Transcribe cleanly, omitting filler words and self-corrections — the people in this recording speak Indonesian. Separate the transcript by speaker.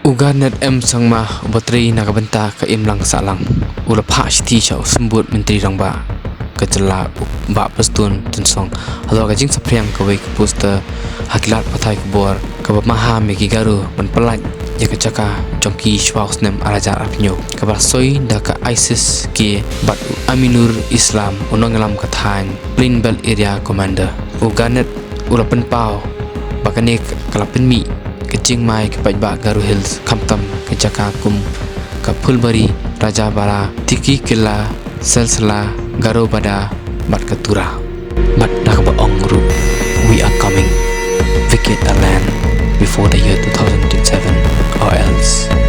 Speaker 1: Uganet sangma bateri nakabenta ka lang salang ula phah shti chau sembut menteri rangba kecela ba pastun tensong halo ka jing Saphriang kawei ke poster hakilat pathai ke bor ka maha meki Garo men pelaj ya kecaka jongki shwaus nem araja apnyo ka soi da ka ISIS ke bat Aminur Islam unongalam kathan plain belt area commander uganet ula penpau bakanek kalapin mi kecing mai ke pajba Garo Hills kamtam ke jaka kum ke Phulbari Raja Bara Tiki Killa Selsela Garo Bada Bat Katura Bat Nakaba Ongru. We are coming. Vacate the land before the year 2007 or else